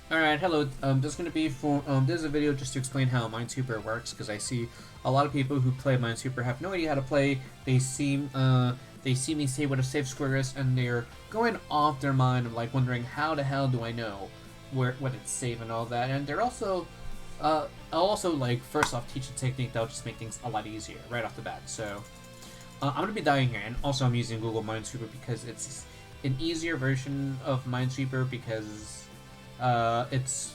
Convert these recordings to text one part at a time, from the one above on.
Alright, hello. This is going to be for this is a video just to explain how Minesweeper works, because I see a lot of people who play Minesweeper have no idea how to play. They see me say what a safe square is, and they're going off their mind of like wondering how the hell do I know what it's safe and all that. And they're also I'll also like first off teach a technique that'll just make things a lot easier right off the bat. So I'm gonna be dying here, and also I'm using Google Minesweeper because it's an easier version of Minesweeper because it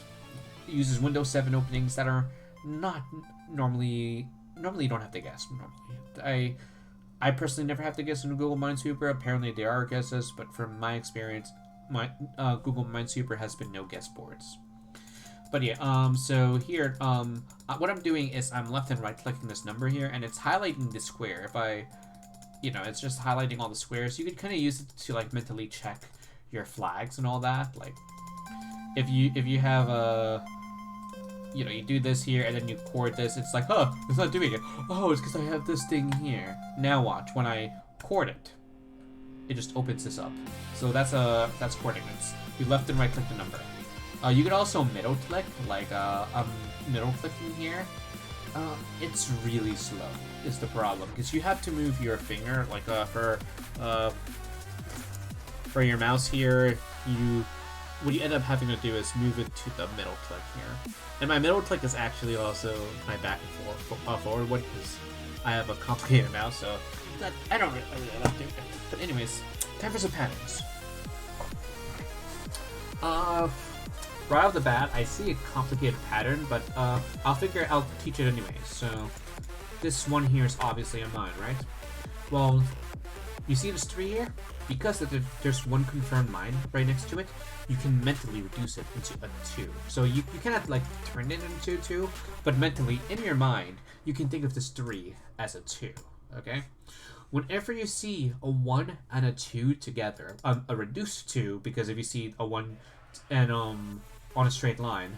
uses Windows 7 openings that are not normally you don't have to guess. I personally never have to guess in Google Minesweeper. Apparently there are guesses, but from my experience, my Google Minesweeper has been no guess boards. But yeah, so here, what I'm doing is I'm left and right clicking this number here, and it's highlighting the square. If I, it's just highlighting all the squares. You could kind of use it to like mentally check your flags and all that. Like, if you have a, you do this here and then you chord this, it's like, oh, it's not doing it. Oh, it's because I have this thing here. Now watch, when I chord it, it just opens this up. So that's coordinates. You left and right click the number. You could also middle click, like I'm middle clicking here. It's really slow is the problem, because you have to move your finger, like for your mouse here, what you end up having to do is move it to the middle click here. And my middle click is actually also my back and forward one, because I have a complicated mouse, so I don't really like doing it. But anyways, time for some patterns. Right off the bat, I see a complicated pattern, but I'll teach it anyway. So this one here is obviously a mine, right? Well, you see this 3 here? Because there's one confirmed mine right next to it, you can mentally reduce it into a 2. So you cannot like turn it into 2, but mentally, in your mind, you can think of this 3 as a 2, okay? Whenever you see a 1 and a 2 together, a reduced 2, because if you see a 1 and on a straight line,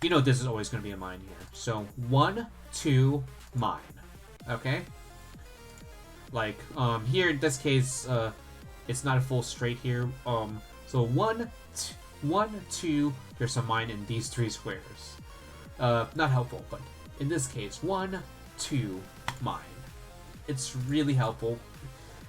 you know this is always going to be a mine here. So 1, 2, mine, okay? Like, here in this case, it's not a full straight here. So 1, 2, there's a mine in these 3 squares. Not helpful, but in this case, 1, 2, mine. It's really helpful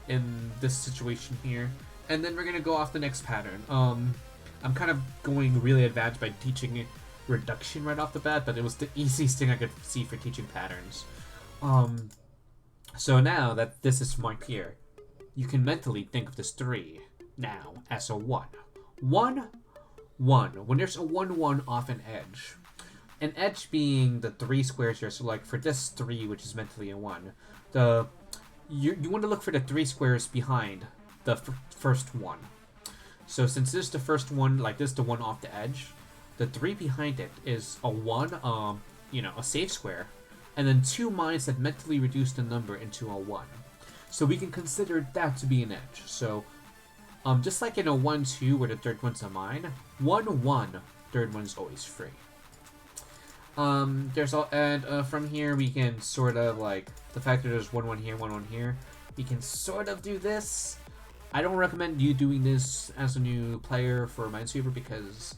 in this situation here. And then we're gonna go off the next pattern. I'm kind of going really advanced by teaching reduction right off the bat, but it was the easiest thing I could see for teaching patterns. So now that this is marked here, you can mentally think of this 3 now as a 1. 1, 1. When there's a 1, 1 off an edge being the 3 squares here, so like for this 3, which is mentally a 1, you want to look for the 3 squares behind the first 1. So since this is the first one, like this is the 1 off the edge, the 3 behind it is a 1, a safe square, and then 2 mines that mentally reduce the number into a 1. So we can consider that to be an edge. So just like in a 1, 2 where the third one's a mine, 1, 1, third one's always free. From here we can sort of like, the fact that there's 1, 1 here, 1, 1 here, we can sort of do this. I don't recommend you doing this as a new player for Minesweeper, because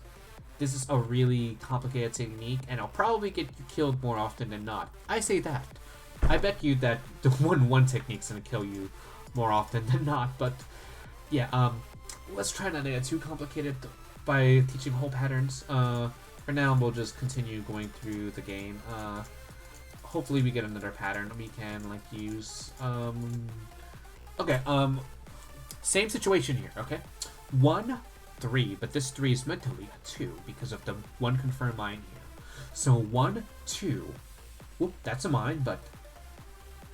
this is a really complicated technique, and I'll probably get you killed more often than not. I say that. I bet you that the 1-1 technique's gonna kill you more often than not, but yeah, let's try not to get too complicated by teaching whole patterns. For now, we'll just continue going through the game. Hopefully we get another pattern we can, like, use. Okay, same situation here, okay? 1, 3, but this 3 is mentally a 2 because of the 1 confirmed mine here. So 1, 2, whoop, that's a mine, but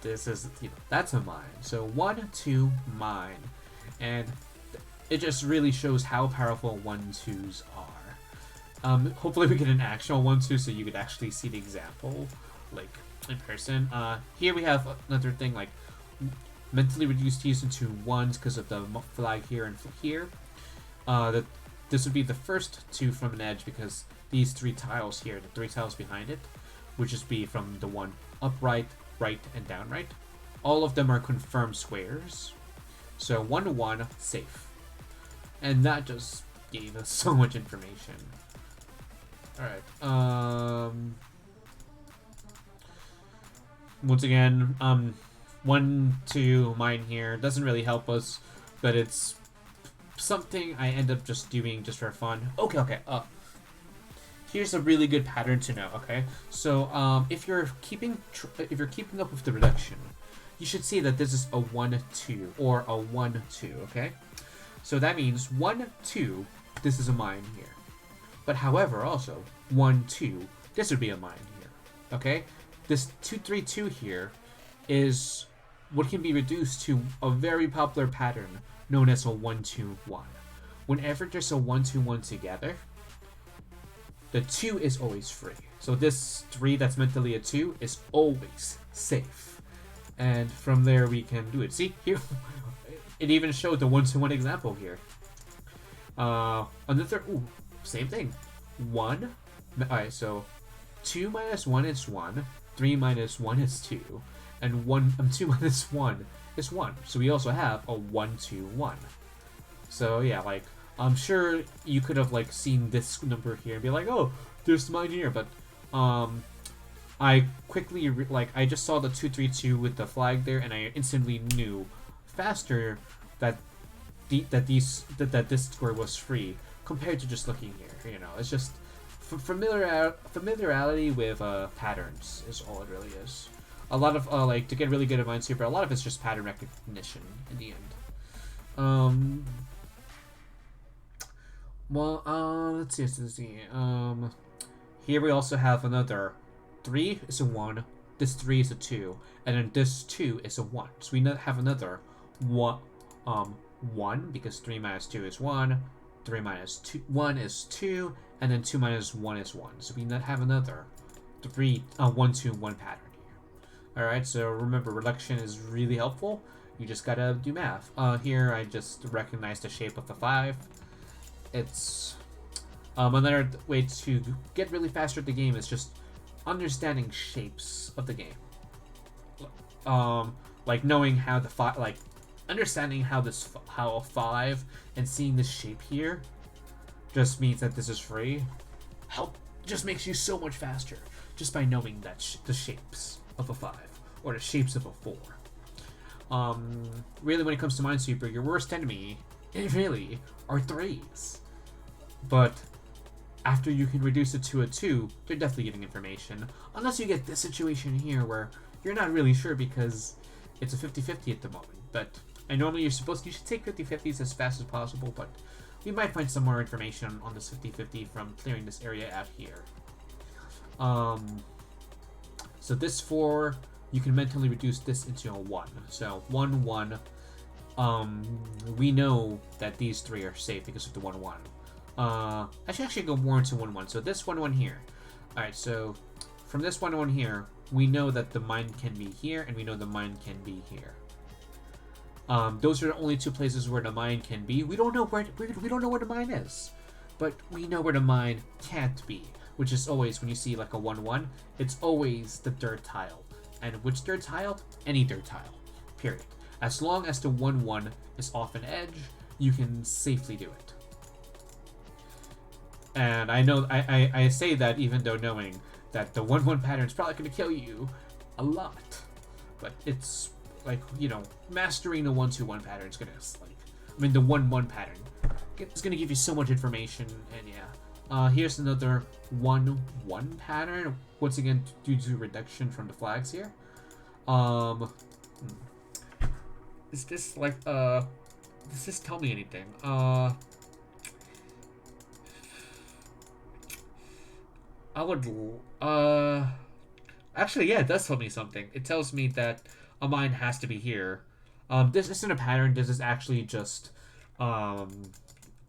this is, that's a mine. So 1, 2, mine. And it just really shows how powerful 1-2s are. Hopefully we get an actual 1-2 so you could actually see the example, like, in person. Here we have another thing, like, mentally reduced these into 1s because of the flag here and here. This would be the first 2 from an edge, because these 3 tiles here, the 3 tiles behind it, would just be from the 1 upright, right, and downright. All of them are confirmed squares. So 1 to 1, safe. And that just, gave us so much information. Alright, once again, 1, 2 mine here doesn't really help us, but it's something I end up just doing just for fun. Okay, here's a really good pattern to know, okay? So, if you're keeping up with the reduction, you should see that this is a 1, 2, or a 1, 2, okay? So that means 1, 2, this is a mine here. But however, also, 1, 2, this would be a mine here, okay? This 2, 3, 2 here is what can be reduced to a very popular pattern known as a 1, 2, 1. Whenever there's a 1, 2, 1 together, the 2 is always free. So this 3 that's mentally a 2 is always safe. And from there we can do it. See, here, it even showed the 1, 2, 1 example here. Another, same thing. 1, alright, so 2 minus 1 is 1, 3 minus 1 is 2, and 2 minus 1 is 1. So we also have a 1, 2, 1. So yeah, like, I'm sure you could have like seen this number here and be like, oh, there's mine here, but I quickly I just saw the 2, 3, 2 with the flag there, and I instantly knew faster that this square was free compared to just looking here. You know, it's just familiarity with patterns is all it really is. A lot of like, to get really good at Minesweeper, a lot of it's just pattern recognition in the end. Well, let's see. Here we also have another 3 is a 1, this 3 is a 2, and then this 2 is a 1. So we have another 1, 1, because 3 minus 2 is 1, 3 minus 1 is 2, and then 2 minus 1 is 1. So we have another 1, 2, 1 pattern here. Alright, so remember, reduction is really helpful. You just gotta do math. Here I just recognize the shape of the 5. It's another way to get really faster at the game is just understanding shapes of the game. Like knowing how the understanding how a 5 and seeing this shape here just means that this is free. Just makes you so much faster just by knowing that the shapes of a 5 or the shapes of a 4. Really, when it comes to Minesweeper, your worst enemy, really, are 3s. But after you can reduce it to a 2, they're definitely giving information. Unless you get this situation here where you're not really sure because it's a 50-50 at the moment. But normally you should take 50-50s as fast as possible, but we might find some more information on this 50-50 from clearing this area out here. So this 4, you can mentally reduce this into a 1. So 1, 1. We know that these 3 are safe because of the 1, 1. I should actually go more into 1, 1. So this 1, 1 here. Alright, so from this 1, 1 here, we know that the mine can be here, and we know the mine can be here. Those are the only 2 places where the mine can be. We don't know where the mine is, but we know where the mine can't be, which is always when you see like a 1, 1, it's always the dirt tile. And which dirt tile? Any dirt tile. Period. As long as the 1, 1 is off an edge, you can safely do it. And I know I say that even though knowing that the 1, 1 pattern is probably going to kill you a lot, but it's like, you know, mastering the 1, 2, 1 pattern is gonna the 1, 1 pattern it's gonna give you so much information. And yeah, here's another 1, 1 pattern. Once again, due to reduction from the flags here. Is this like does this tell me anything? I would actually, yeah, it does tell me something. It tells me that a mine has to be here. This isn't a pattern. This is actually just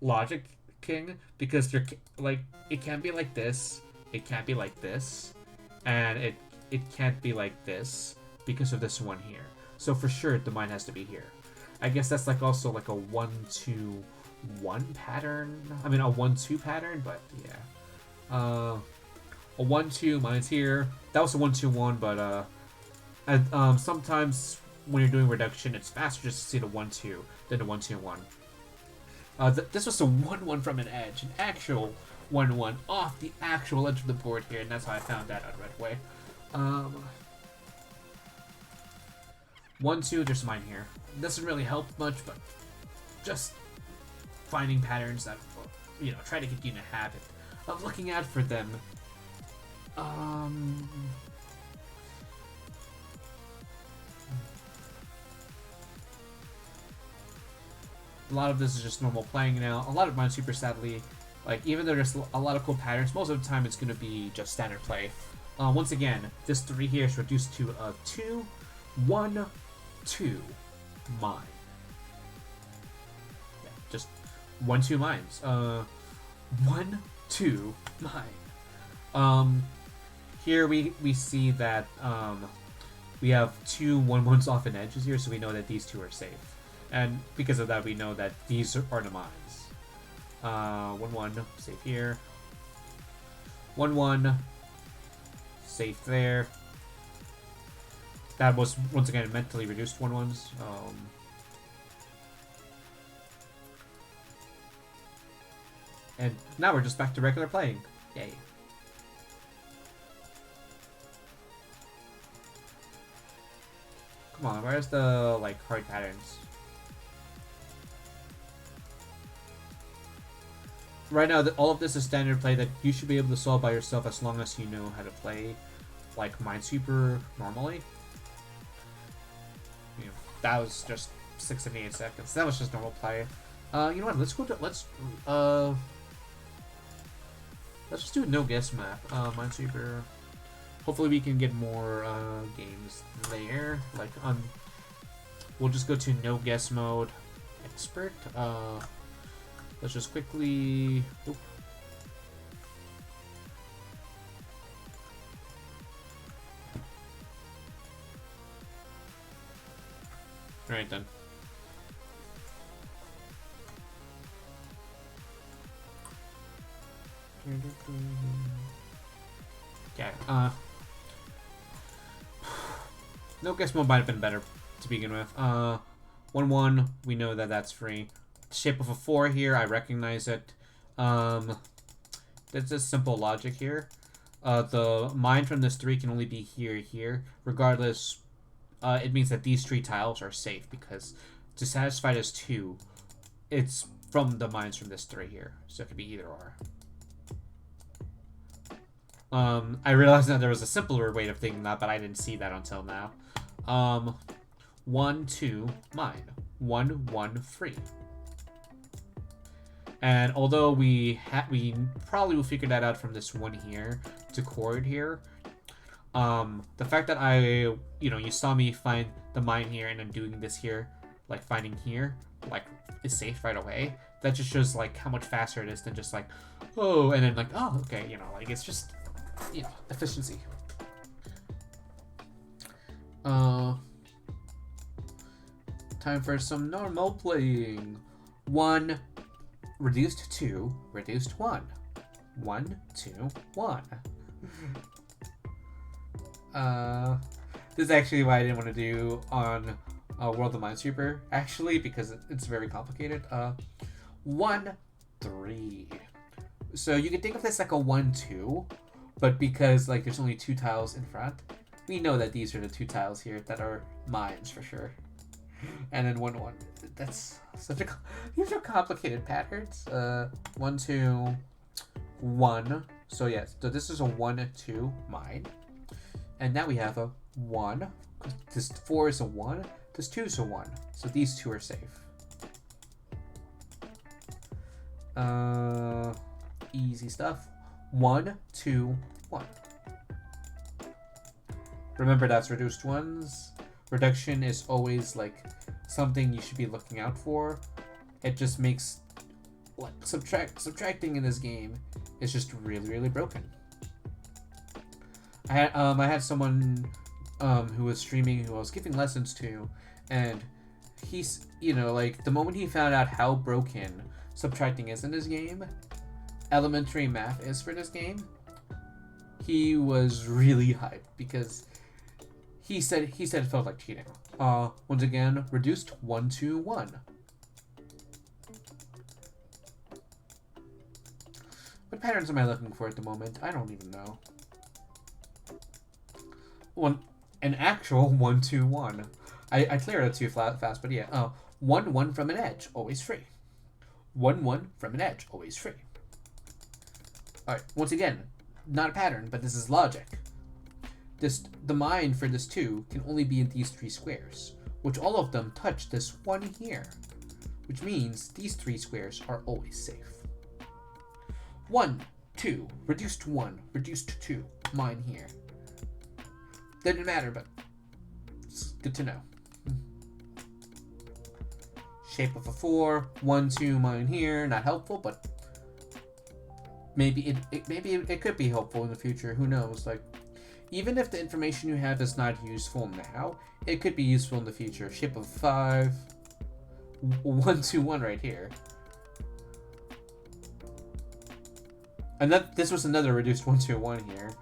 logic king, because they're like, it can't be like this, it can't be like this, and it can't be like this because of this one here. So for sure the mine has to be here. I guess that's like also like a 1, 2, 1 pattern. I mean a 1, 2 pattern, but yeah. A 1, 2, mine's here. That was a 1, 2, 1, but sometimes when you're doing reduction, it's faster just to see the 1, 2 than the 1, 2, 1. This was a 1-1 from an edge, an actual 1-1 off the actual edge of the board here, and that's how I found that out right away. 1-2, there's mine here. Doesn't really help much, but just finding patterns that, you know, try to get you in a habit of looking out for them. A lot of this is just normal playing now. A lot of Minesweeper, sadly, like, even though there's a lot of cool patterns, most of the time it's going to be just standard play. Once again, this 3 here is reduced to a 2, 1, 2 mine. Yeah, just 1, 2 mines. 1, 2 mine. Here we see that we have 2 1-1s off in edges here, so we know that these 2 are safe. And because of that, we know that these are the mines. 1-1, safe here. 1-1, safe there. That was, once again, mentally reduced 1-1s. And now we're just back to regular playing. Yay. Come on, where's the, like, hard patterns? Right now, all of this is standard play that you should be able to solve by yourself as long as you know how to play, like, Minesweeper normally. You know, that was just 6 and 8 seconds. That was just normal play. You know what? Let's go to let's just do a no guess map. Minesweeper. Hopefully, we can get more games there. Like, we'll just go to no guess mode, expert. Let's just quickly. Oop. Alright then. Okay. No guess mode might have been better to begin with. 1-1. We know that that's free. Shape of a 4 here, I recognize it. That's just simple logic here. The mine from this 3 can only be here. Regardless, it means that these 3 tiles are safe because to satisfy this 2, it's from the mines from this 3 here. So it could be either or. I realized that there was a simpler way of thinking that, but I didn't see that until now. 1, 2, mine. 1, 1, free. And although we probably will figure that out from this 1 here to chord here, the fact that you saw me find the mine here and then doing this here, like finding here, like is safe right away. That just shows like how much faster it is than just like, oh, and then like, oh, okay, you know, like it's just, you know, efficiency. Time for some normal playing. 1. Reduced 2, reduced 1. 1, 2, 1. This is actually why I didn't want to do on World of Minesweeper, actually, because it's very complicated. 1, 3. So you can think of this like a 1, 2, but because like there's only 2 tiles in front, we know that these are the 2 tiles here that are mines for sure. And then 1, 1. That's such a... These are complicated patterns. 1, 2, 1. So yes, so this is a 1, 2 mine. And now we have a 1. This 4 is a 1. This 2 is a 1. So these 2 are safe. Easy stuff. 1, 2, 1. Remember, that's reduced 1s. Reduction is always like something you should be looking out for. It just makes like subtracting in this game is just really broken. I had someone who was streaming who I was giving lessons to, and he's, you know, like the moment he found out how broken subtracting is in this game, elementary math is for this game, he was really hyped because he said it felt like cheating. Once again, reduced 1, 2, 1. What patterns am I looking for at the moment? I don't even know. An actual 1-2-1. I cleared it too fast, but yeah. 1-1 from an edge, always free. 1-1 from an edge, always free. Alright, once again, not a pattern, but this is logic. The mine for this 2 can only be in these 3 squares, which all of them touch this 1 here, which means these 3 squares are always safe. 1, 2, reduced 1, reduced 2, mine here. Didn't matter, but it's good to know. Shape of a 4, 1, 2, mine here. Not helpful, but maybe it could be helpful in the future. Who knows? Like, even if the information you have is not useful now, it could be useful in the future. Shape of 5, 1, 2, 1 right here. And this was another reduced 1, 2, 1 here.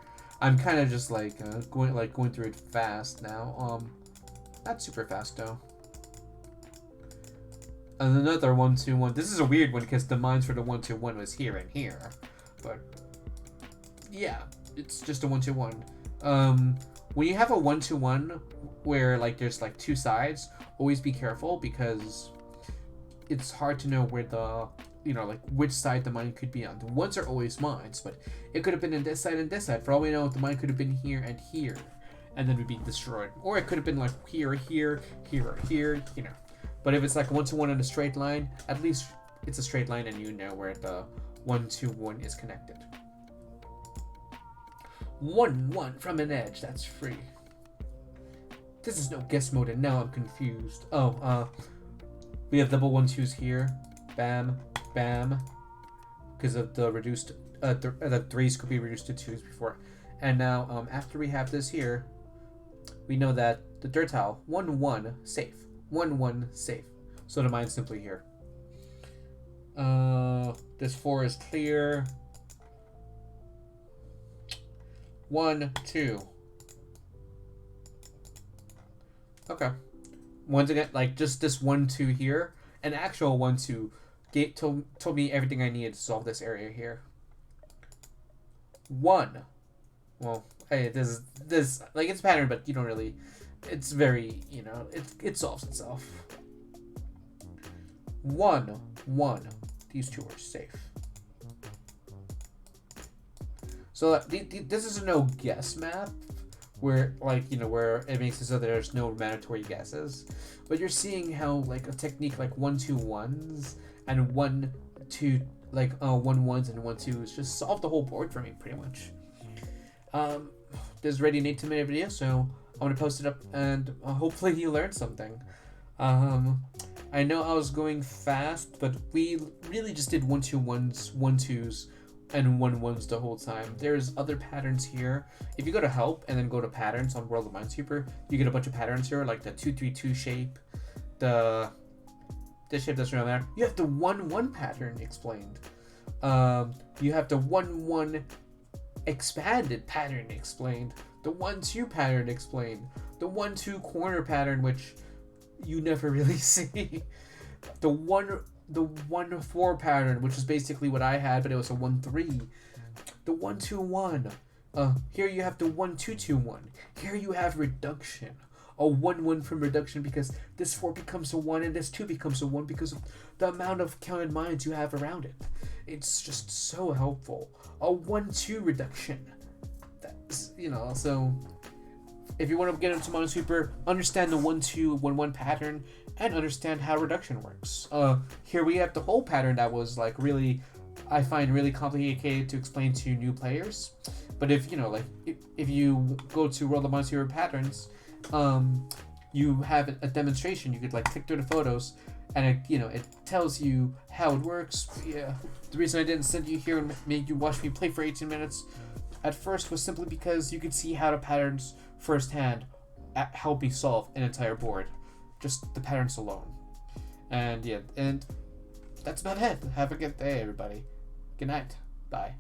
I'm kind of just like going through it fast now. Not super fast though. And another 1, 2, 1. This is a weird one because the mines for the 1, 2, 1 was here and here, but yeah, it's just a 1, 2, 1. When you have a 1, 2, 1 where like there's like 2 sides, always be careful because it's hard to know where the like which side the mine could be on. The ones are always mines, but it could have been in this side and this side. For all we know, the mine could have been here and here, and then would be destroyed. Or it could have been like here, here, here, or here, But if it's like 1, 2, 1 in a straight line, at least it's a straight line and you know where the 1, 2, 1 is connected. 1, 1 from an edge, that's free. This is no guess mode and now I'm confused. We have double 1, 2s here. Bam. Bam, because of the reduced, the 3s could be reduced to 2s before. And now, after we have this here, we know that the dirt tile, 1, 1, safe. 1, 1, safe. So the mine's simply here. This 4 is clear. 1, 2. Okay. Once again, like just this 1, 2 here, an actual 1, 2 told me everything I needed to solve this area here. 1. Well, hey, this like it's pattern, but you don't really. It's very it solves itself. 1, 1. These 2 are safe. So this is a no guess map where where it makes it so that there's no mandatory guesses, but you're seeing how like a technique like 1, 2, 1s and 1, 2 1, 1s and 1, 2s just solve the whole board for me pretty much. This is already an 8-minute video, so I'm gonna post it up and hopefully you learned something. I know I was going fast, but we really just did 1, 2, 1s, 1, 2s, and 1, 1s the whole time. There's other patterns here. If you go to help and then go to patterns on World of Minesweeper, you get a bunch of patterns here, like the 2, 3, 2 shape, this shape doesn't really matter. You have the 1, 1 pattern explained. You have the 1, 1 expanded pattern explained. The 1, 2 pattern explained. The 1, 2 corner pattern, which you never really see. The 1, 4 pattern, which is basically what I had, but it was a 1, 3. The 1, 2, 1. Here you have the 1, 2, 2, 1. Here you have reduction. A 1, 1 from reduction because this 4 becomes a 1 and this 2 becomes a 1 because of the amount of counted mines you have around it. It's just so helpful. A 1, 2 reduction. That's, so if you want to get into Minesweeper, understand the 1, 2, 1, 1 pattern and understand how reduction works. Here we have the whole pattern that was like really, I find really complicated to explain to new players. But if if you go to World of Minesweeper patterns, you have a demonstration. You could like click through the photos, and it tells you how it works. Yeah, the reason I didn't send you here and make you watch me play for 18 minutes at first was simply because you could see how the patterns firsthand help me solve an entire board, just the patterns alone. And yeah, and that's about it. Have a good day, everybody. Good night. Bye.